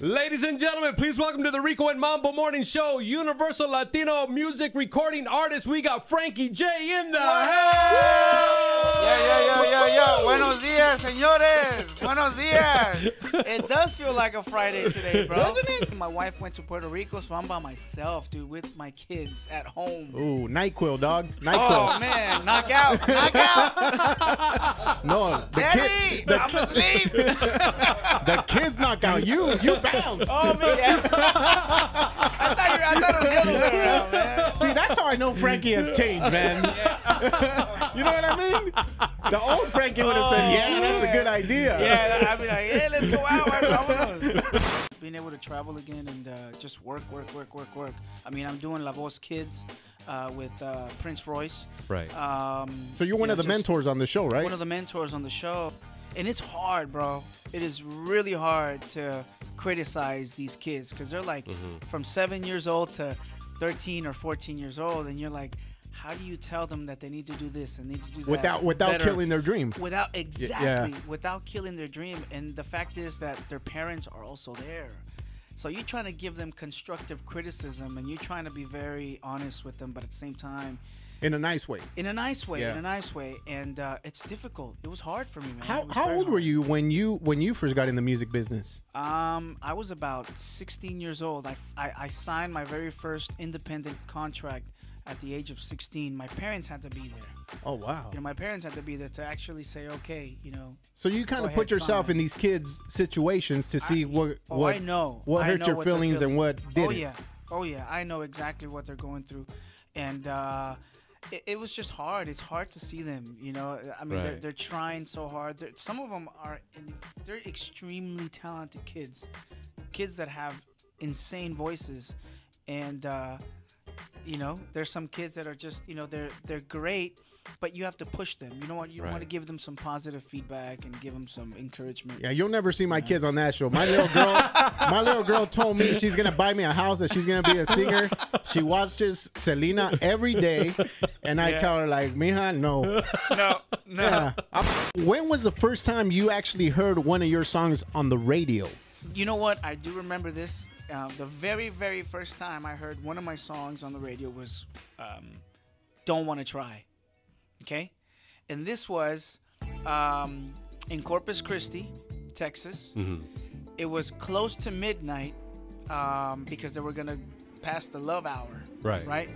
Ladies and gentlemen, please welcome to the Rico and Mambo Morning Show, Universal Latino Music Recording Artist. We got Frankie J in the house. Yo. Buenos dias, señores. Buenos dias. It does feel like a Friday today, bro. Doesn't it? My wife went to Puerto Rico, so I'm by myself, dude, with my kids at home. Ooh, NyQuil, dog. NyQuil. Oh, man. Knock out. No, Daddy, I'm asleep. the kids knock out. You bounce. Oh, man. I thought it was the other way around, man. See, that's how I know Frankie has changed, man. You know what I mean? The old Frankie would have said, yeah, that's a good idea. Yeah, I'd be like, yeah, let's go out. Being able to travel again and just work. I mean, I'm doing La Voz Kids with Prince Royce. Right. So you're one of the mentors on the show, right? One of the mentors on the show. And it's hard, bro. It is really hard to criticize these kids because they're like from 7 years old to 13 or 14 years old. And you're like, how do you tell them that they need to do this and need to do that without killing their dream? Without killing their dream. And the fact is that their parents are also there. So you're trying to give them constructive criticism and you're trying to be very honest with them, but at the same time, in a nice way. In a nice way. And it's difficult. It was hard for me, man. How old were you when you first got in the music business? I was about 16 years old. I signed my very first independent contract at the age of 16. My parents had to be there. Oh, wow. You know, my parents had to be there to actually say, okay, you know. So you kind of put yourself in these kids' situations to see what hurt your feelings and what didn't. Oh, yeah. I know exactly what they're going through. And it was just hard. It's hard to see them, you know. I mean, they're trying so hard. Some of them they're extremely talented kids that have insane voices. And, you know, there's some kids that are just, you know, they're great, but you have to push them. You know what? You want to give them some positive feedback and give them some encouragement. Yeah, you'll never see my kids on that show. My little girl told me she's gonna buy me a house, that she's gonna be a singer. She watches Selena every day, and I tell her like, "Mija, no." Yeah. When was the first time you actually heard one of your songs on the radio? You know what? I do remember this. The very, very first time I heard one of my songs on the radio was "Don't Wanna Try." Okay? And this was in Corpus Christi, Texas. It was close to midnight because they were going to pass the love hour. Right?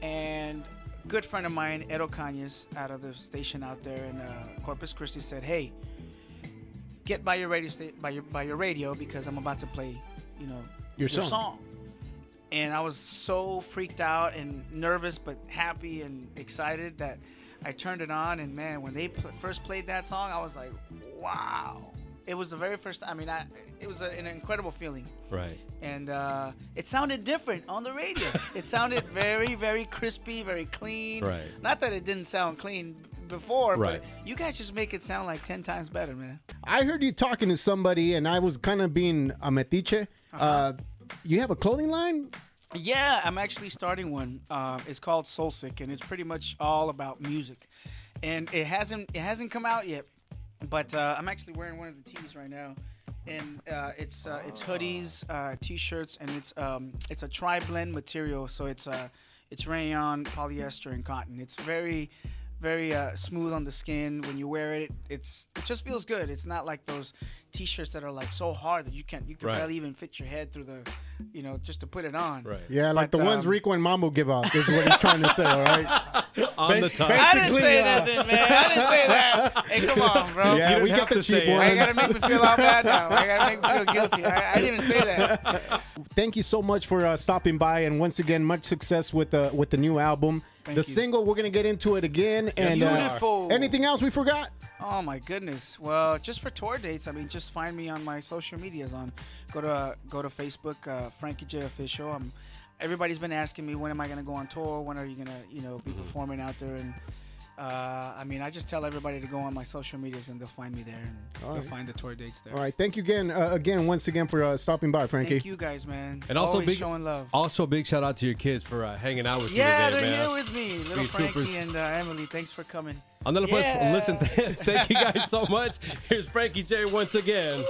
And a good friend of mine, Edo Cañas, out of the station out there in Corpus Christi, said, hey, get by your radio because I'm about to play, you know, your song. And I was so freaked out and nervous but happy and excited that I turned it on, and man, when they first played that song, I was like, wow. It was the very first time. I mean, it was an incredible feeling. Right. And it sounded different on the radio. It sounded very, very crispy, very clean. Right. Not that it didn't sound clean before, but you guys just make it sound like 10 times better, man. I heard you talking to somebody, and I was kind of being a metiche. You have a clothing line? Yeah, I'm actually starting one. It's called Soul Sick, and it's pretty much all about music. And it hasn't come out yet, but I'm actually wearing one of the tees right now. And it's hoodies, t-shirts, and it's a tri-blend material. So it's rayon, polyester, and cotton. It's very, very smooth on the skin. When you wear it, it just feels good. It's not like those t-shirts that are like so hard that you can barely even fit your head through the, you know, just to put it on. Right. Yeah, like the ones Rico and Mambo give off is what he's trying to say, all right? On the top. I didn't say that then, man. I didn't say that. Hey, come on, bro. Yeah, we got the cheap ones. Why you gotta make me feel all bad now? Why you gotta make me feel guilty? I didn't even say that. Thank you so much for stopping by, and once again, much success with the new album. Thank you. Single, we're gonna get into it again. And beautiful. Anything else we forgot? Oh my goodness. Well, just for tour dates, I mean, just find me on my social medias. Go to Facebook, Frankie J Official. Everybody's been asking me, when am I gonna go on tour? When are you gonna, you know, be performing out there? And I mean, I just tell everybody to go on my social medias, and they'll find me there, and they'll find the tour dates there. All right, thank you once again for stopping by, Frankie. Thank you guys, man. And also always showing love. Also, big shout out to your kids for hanging out with you today, man. They're here with me, little Frankie and Emily. Thanks for coming. Listen, thank you guys so much. Here's Frankie J once again.